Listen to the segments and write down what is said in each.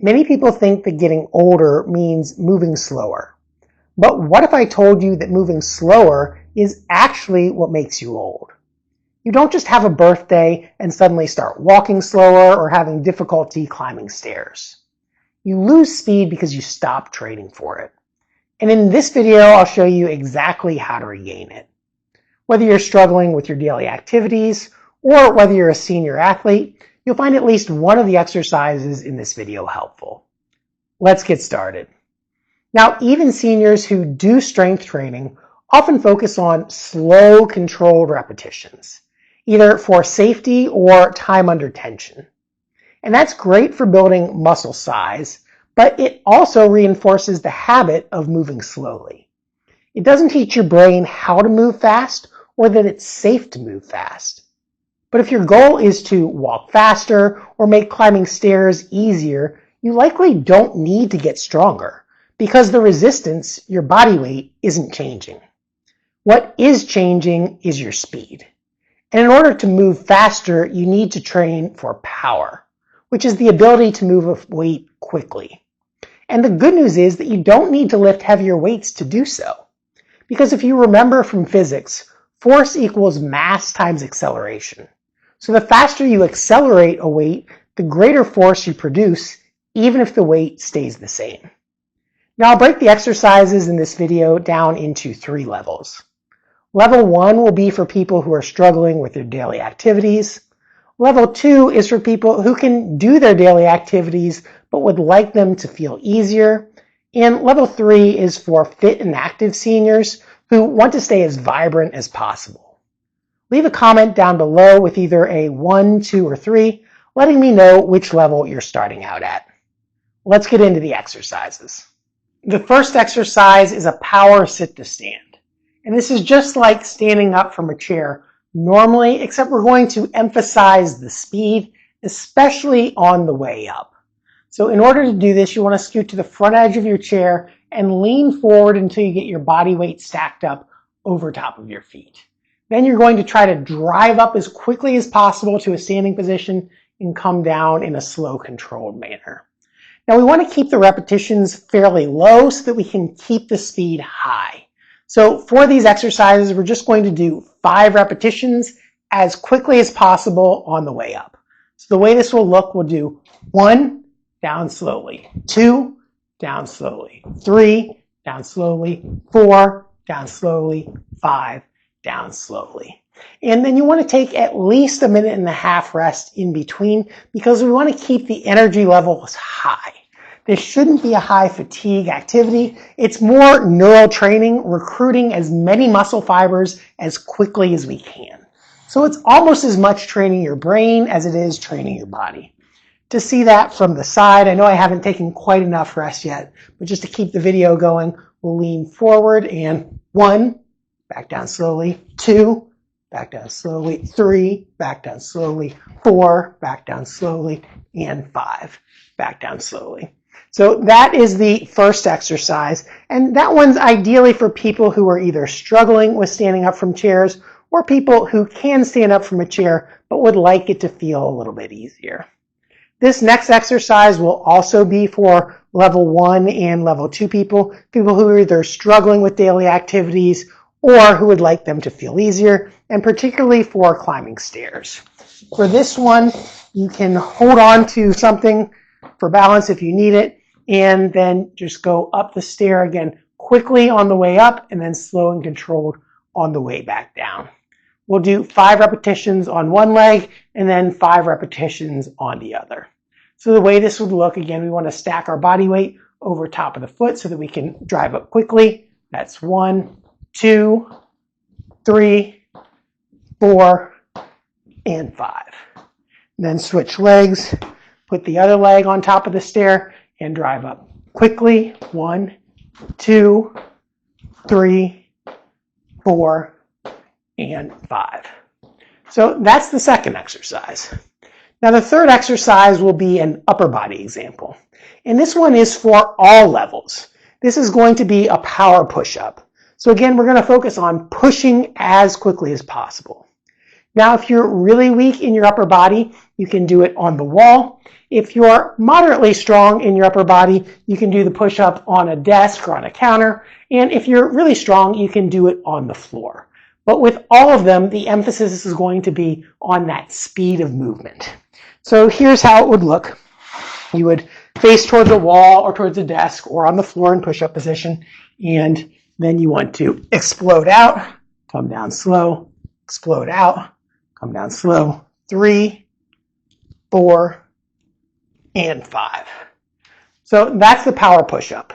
Many people think that getting older means moving slower. But what if I told you that moving slower is actually what makes you old? You don't just have a birthday and suddenly start walking slower or having difficulty climbing stairs. You lose speed because you stop training for it. And in this video, I'll show you exactly how to regain it. Whether you're struggling with your daily activities or whether you're a senior athlete, you'll find at least one of the exercises in this video helpful. Let's get started. Now, even seniors who do strength training often focus on slow, controlled repetitions, either for safety or time under tension. And that's great for building muscle size, but it also reinforces the habit of moving slowly. It doesn't teach your brain how to move fast or that it's safe to move fast. But if your goal is to walk faster or make climbing stairs easier, you likely don't need to get stronger because the resistance, your body weight, isn't changing. What is changing is your speed. And in order to move faster, you need to train for power, which is the ability to move a weight quickly. And the good news is that you don't need to lift heavier weights to do so. Because if you remember from physics, force equals mass times acceleration. So the faster you accelerate a weight, the greater force you produce, even if the weight stays the same. Now I'll break the exercises in this video down into 3 levels. Level 1 will be for people who are struggling with their daily activities. Level 2 is for people who can do their daily activities but would like them to feel easier. And level 3 is for fit and active seniors who want to stay as vibrant as possible. Leave a comment down below with either a 1, 2, or 3, letting me know which level you're starting out at. Let's get into the exercises. The first exercise is a power sit to stand. And this is just like standing up from a chair normally, except we're going to emphasize the speed, especially on the way up. So in order to do this, you want to scoot to the front edge of your chair and lean forward until you get your body weight stacked up over top of your feet. Then you're going to try to drive up as quickly as possible to a standing position and come down in a slow, controlled manner. Now we want to keep the repetitions fairly low so that we can keep the speed high. So for these exercises, we're just going to do 5 repetitions as quickly as possible on the way up. So the way this will look, we'll do 1, down slowly, 2, down slowly, 3, down slowly, 4, down slowly, 5, down slowly. And then you want to take at least a minute and a half rest in between because we want to keep the energy levels high. This shouldn't be a high fatigue activity. It's more neural training, recruiting as many muscle fibers as quickly as we can. So it's almost as much training your brain as it is training your body. To see that from the side, I know I haven't taken quite enough rest yet, but just to keep the video going, we'll lean forward and 1, back down slowly, 2, back down slowly, 3, back down slowly, 4, back down slowly, and 5, back down slowly. So that is the first exercise, and that one's ideally for people who are either struggling with standing up from chairs or people who can stand up from a chair but would like it to feel a little bit easier. This next exercise will also be for level 1 and level 2 people who are either struggling with daily activities or who would like them to feel easier, and particularly for climbing stairs. For this one, you can hold on to something for balance if you need it, and then just go up the stair again quickly on the way up and then slow and controlled on the way back down. We'll do 5 repetitions on one leg and then 5 repetitions on the other. So the way this would look, again, we want to stack our body weight over top of the foot so that we can drive up quickly. That's 1, 2, 3, 4, and 5. And then switch legs, put the other leg on top of the stair and drive up quickly. 1, 2, 3, 4, and 5. So that's the second exercise. Now the third exercise will be an upper body example. And this one is for all levels. This is going to be a power push-up. So again, we're going to focus on pushing as quickly as possible. Now, if you're really weak in your upper body, you can do it on the wall. If you're moderately strong in your upper body, you can do the push-up on a desk or on a counter. And if you're really strong, you can do it on the floor. But with all of them, the emphasis is going to be on that speed of movement. So here's how it would look. You would face towards a wall or towards a desk or on the floor in push-up position. And then you want to explode out, come down slow, explode out, come down slow. 3, 4, and 5. So that's the power push-up.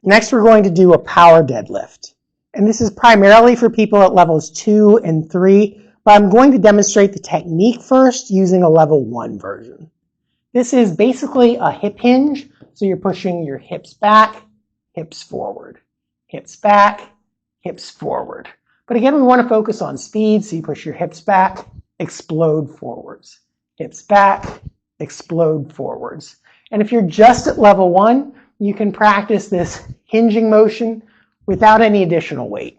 Next, we're going to do a power deadlift. And this is primarily for people at levels 2 and 3, but I'm going to demonstrate the technique first using a level 1 version. This is basically a hip hinge, so you're pushing your hips back, hips forward, hips back, hips forward. But again, we want to focus on speed, so you push your hips back, explode forwards, hips back, explode forwards. And if you're just at level 1, you can practice this hinging motion without any additional weight.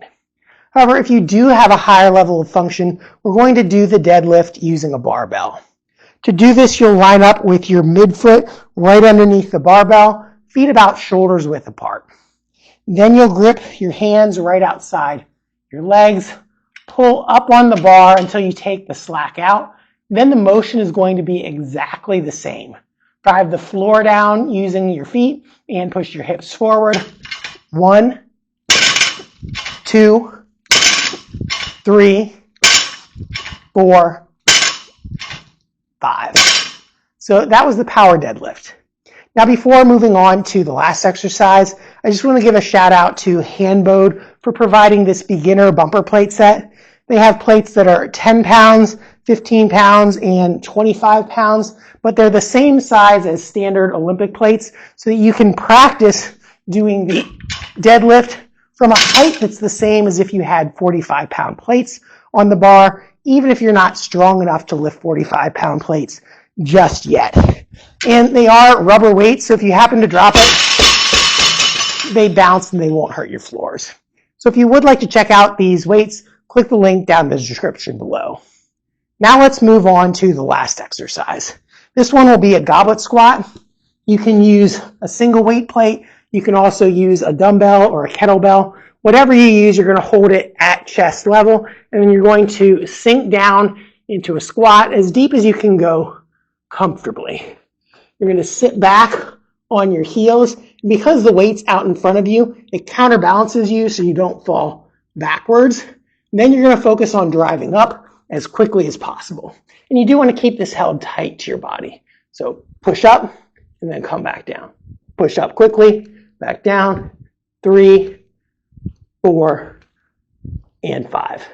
However, if you do have a higher level of function, we're going to do the deadlift using a barbell. To do this, you'll line up with your midfoot right underneath the barbell, feet about shoulders width apart. Then you'll grip your hands right outside your legs, pull up on the bar until you take the slack out. Then the motion is going to be exactly the same. Drive the floor down using your feet and push your hips forward. 1, 2, 3, 4, 5. So that was the power deadlift. Now, before moving on to the last exercise, I just want to give a shout out to Handbode for providing this beginner bumper plate set. They have plates that are 10 pounds, 15 pounds, and 25 pounds, but they're the same size as standard Olympic plates so that you can practice doing the deadlift from a height that's the same as if you had 45-pound plates on the bar, even if you're not strong enough to lift 45-pound plates just yet. And they are rubber weights, so if you happen to drop it, they bounce and they won't hurt your floors. So if you would like to check out these weights, click the link down in the description below. Now let's move on to the last exercise. This one will be a goblet squat. You can use a single weight plate. You can also use a dumbbell or a kettlebell. Whatever you use, you're going to hold it at chest level, and then you're going to sink down into a squat as deep as you can go comfortably. You're going to sit back on your heels. Because the weight's out in front of you, it counterbalances you so you don't fall backwards. And then you're going to focus on driving up as quickly as possible. And you do want to keep this held tight to your body. So push up and then come back down. Push up quickly, back down. 3, 4, and 5.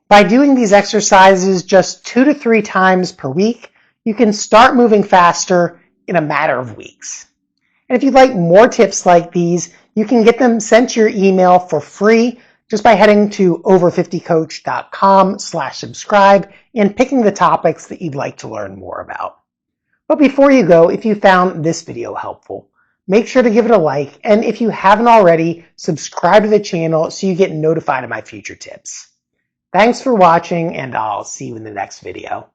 By doing these exercises just 2 to 3 times per week, you can start moving faster in a matter of weeks. And if you'd like more tips like these, you can get them sent to your email for free just by heading to over50coach.com/subscribe and picking the topics that you'd like to learn more about. But before you go, if you found this video helpful, make sure to give it a like, and if you haven't already, subscribe to the channel so you get notified of my future tips. Thanks for watching, and I'll see you in the next video.